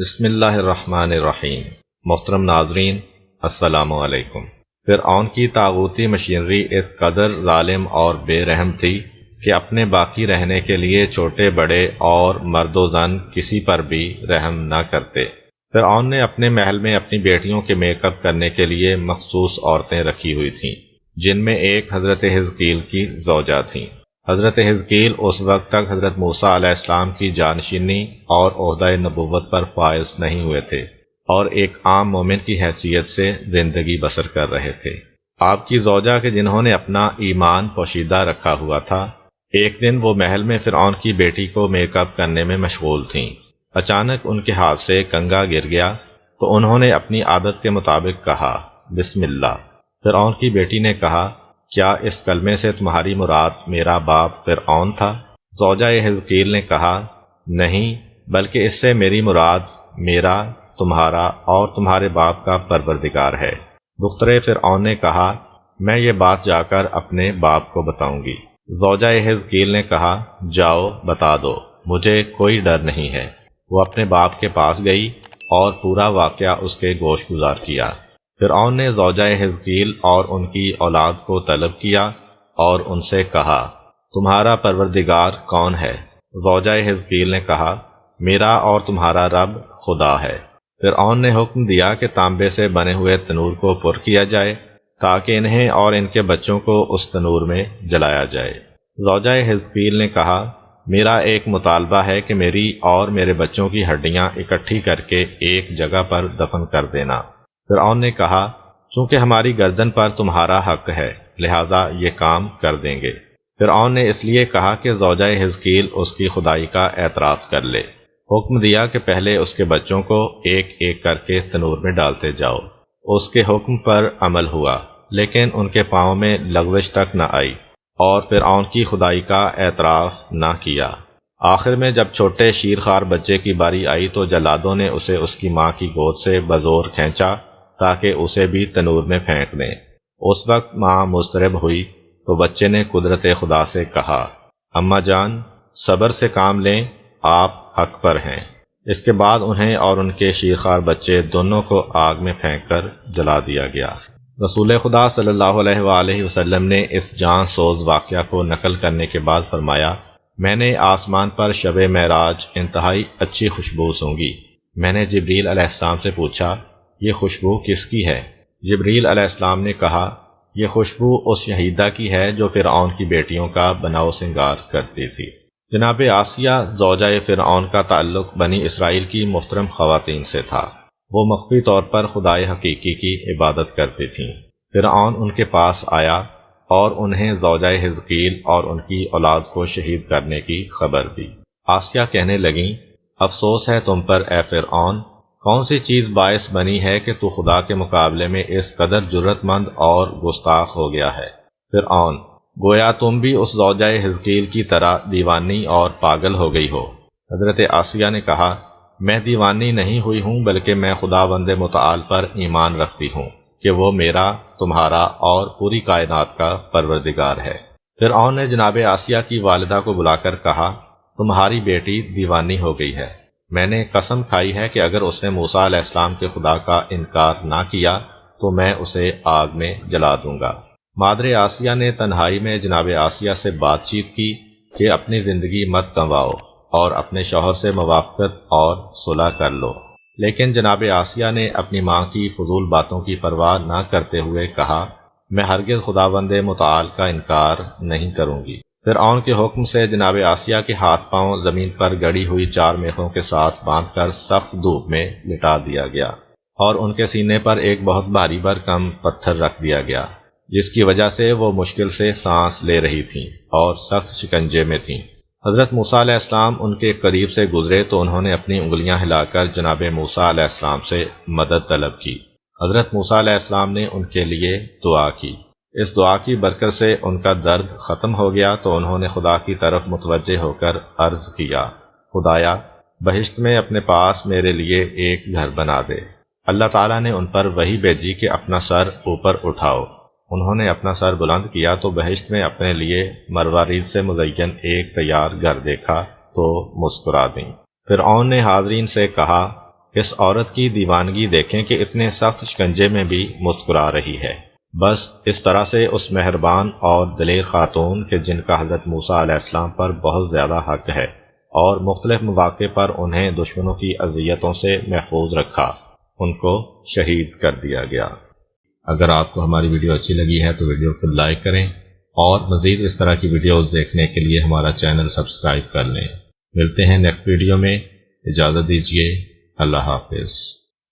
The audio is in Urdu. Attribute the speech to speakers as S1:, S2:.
S1: بسم اللہ الرحمن الرحیم۔ محترم ناظرین، السلام علیکم۔ فرعون کی طاغوتی مشینری اس قدر ظالم اور بے رحم تھی کہ اپنے باقی رہنے کے لیے چھوٹے بڑے اور مرد و زن کسی پر بھی رحم نہ کرتے۔ فرعون نے اپنے محل میں اپنی بیٹیوں کے میک اپ کرنے کے لیے مخصوص عورتیں رکھی ہوئی تھیں، جن میں ایک حضرت حزقیل کی زوجہ تھیں۔ حضرت حزقیل اس وقت تک حضرت موسیٰ علیہ السلام کی جانشینی اور عہدہ نبوت پر فائز نہیں ہوئے تھے اور ایک عام مومن کی حیثیت سے زندگی بسر کر رہے تھے۔ آپ کی زوجہ کے جنہوں نے اپنا ایمان پوشیدہ رکھا ہوا تھا، ایک دن وہ محل میں فرعون کی بیٹی کو میک اپ کرنے میں مشغول تھیں۔ اچانک ان کے ہاتھ سے کنگا گر گیا تو انہوں نے اپنی عادت کے مطابق کہا، بسم اللہ۔ فرعون کی بیٹی نے کہا، کیا اس کلمے سے تمہاری مراد میرا باپ فرعون تھا؟ زوجہ حزقیل نے کہا، نہیں، بلکہ اس سے میری مراد میرا، تمہارا اور تمہارے باپ کا پروردگار ہے۔ دختر فرعون نے کہا، میں یہ بات جا کر اپنے باپ کو بتاؤں گی۔ زوجہ حزقیل نے کہا، جاؤ بتا دو، مجھے کوئی ڈر نہیں ہے۔ وہ اپنے باپ کے پاس گئی اور پورا واقعہ اس کے گوش گزار کیا۔ فرعون نے زوجہ حزقیل اور ان کی اولاد کو طلب کیا اور ان سے کہا، تمہارا پروردگار کون ہے؟ زوجہ حزقیل نے کہا، میرا اور تمہارا رب خدا ہے۔ فرعون نے حکم دیا کہ تانبے سے بنے ہوئے تنور کو پر کیا جائے تاکہ انہیں اور ان کے بچوں کو اس تنور میں جلایا جائے۔ زوجہ حزقیل نے کہا، میرا ایک مطالبہ ہے کہ میری اور میرے بچوں کی ہڈیاں اکٹھی کر کے ایک جگہ پر دفن کر دینا۔ فرعون نے کہا، چونکہ ہماری گردن پر تمہارا حق ہے، لہذا یہ کام کر دیں گے۔ فرعون نے اس لیے کہا کہ زوجہ حزقیل اس کی خدائی کا اعتراف کر لے۔ حکم دیا کہ پہلے اس کے بچوں کو ایک ایک کر کے تنور میں ڈالتے جاؤ۔ اس کے حکم پر عمل ہوا، لیکن ان کے پاؤں میں لغزش تک نہ آئی اور فرعون کی خدائی کا اعتراف نہ کیا۔ آخر میں جب چھوٹے شیرخوار بچے کی باری آئی تو جلادوں نے اسے اس کی ماں کی گود سے بزور کھینچا تاکہ اسے بھی تنور میں پھینک دیں۔ اس وقت ماں مضطرب ہوئی تو بچے نے قدرت خدا سے کہا، اماں جان، صبر سے کام لیں، آپ حق پر ہیں۔ اس کے بعد انہیں اور ان کے شیرخوار بچے دونوں کو آگ میں پھینک کر جلا دیا گیا۔ رسول خدا صلی اللہ علیہ وآلہ وسلم نے اس جان سوز واقعہ کو نقل کرنے کے بعد فرمایا، میں نے آسمان پر شب معراج انتہائی اچھی خوشبو سونگھی۔ میں نے جبریل علیہ السلام سے پوچھا، یہ خوشبو کس کی ہے؟ جبریل علیہ السلام نے کہا، یہ خوشبو اس شہیدہ کی ہے جو فرعون کی بیٹیوں کا بناؤ سنگار کرتی تھی۔ جناب آسیہ زوجہ فرعون کا تعلق بنی اسرائیل کی محترم خواتین سے تھا۔ وہ مخفی طور پر خدائے حقیقی کی عبادت کرتی تھیں۔ فرعون ان کے پاس آیا اور انہیں زوجہ حزقیل اور ان کی اولاد کو شہید کرنے کی خبر دی۔ آسیہ کہنے لگیں، افسوس ہے تم پر اے فرعون، کون سی چیز باعث بنی ہے کہ تو خدا کے مقابلے میں اس قدر جرت مند اور گستاخ ہو گیا ہے؟ فرعون، گویا تم بھی اس زوجہ حزقیل کی طرح دیوانی اور پاگل ہو گئی ہو۔ حضرت آسیہ نے کہا، میں دیوانی نہیں ہوئی ہوں، بلکہ میں خداوند متعال پر ایمان رکھتی ہوں کہ وہ میرا، تمہارا اور پوری کائنات کا پروردگار ہے۔ فرعون نے جناب آسیہ کی والدہ کو بلا کر کہا، تمہاری بیٹی دیوانی ہو گئی ہے۔ میں نے قسم کھائی ہے کہ اگر اس نے موسیٰ علیہ السلام کے خدا کا انکار نہ کیا تو میں اسے آگ میں جلا دوں گا۔ مادر آسیہ نے تنہائی میں جناب آسیہ سے بات چیت کی کہ اپنی زندگی مت گنواؤ اور اپنے شوہر سے موافقت اور صلح کر لو، لیکن جناب آسیہ نے اپنی ماں کی فضول باتوں کی پرواہ نہ کرتے ہوئے کہا، میں ہرگز خداوند متعال کا انکار نہیں کروں گی۔ فرعون کے حکم سے جناب آسیہ کے ہاتھ پاؤں زمین پر گڑی ہوئی 4 میخوں کے ساتھ باندھ کر سخت دھوپ میں لٹا دیا گیا اور ان کے سینے پر ایک بہت بھاری بھرکم پتھر رکھ دیا گیا، جس کی وجہ سے وہ مشکل سے سانس لے رہی تھیں اور سخت شکنجے میں تھیں۔ حضرت موسیٰ علیہ السلام ان کے قریب سے گزرے تو انہوں نے اپنی انگلیاں ہلا کر جناب موسیٰ علیہ السلام سے مدد طلب کی۔ حضرت موسیٰ علیہ السلام نے ان کے لیے دعا کی۔ اس دعا کی برکت سے ان کا درد ختم ہو گیا تو انہوں نے خدا کی طرف متوجہ ہو کر عرض کیا، خدایا، بہشت میں اپنے پاس میرے لیے ایک گھر بنا دے۔ اللہ تعالیٰ نے ان پر وحی بھیجی کہ اپنا سر اوپر اٹھاؤ۔ انہوں نے اپنا سر بلند کیا تو بہشت میں اپنے لیے مروارید سے مزین ایک تیار گھر دیکھا تو مسکرا دیں۔ فرعون نے حاضرین سے کہا، اس عورت کی دیوانگی دیکھیں کہ اتنے سخت شکنجے میں بھی مسکرا رہی ہے۔ بس اس طرح سے اس مہربان اور دلیر خاتون کہ جن کا حضرت موسیٰ علیہ السلام پر بہت زیادہ حق ہے اور مختلف مواقع پر انہیں دشمنوں کی اذیتوں سے محفوظ رکھا، ان کو شہید کر دیا گیا۔ اگر آپ کو ہماری ویڈیو اچھی لگی ہے تو ویڈیو کو لائک کریں اور مزید اس طرح کی ویڈیوز دیکھنے کے لیے ہمارا چینل سبسکرائب کر لیں۔ ملتے ہیں نیکسٹ ویڈیو میں، اجازت دیجیے، اللہ حافظ۔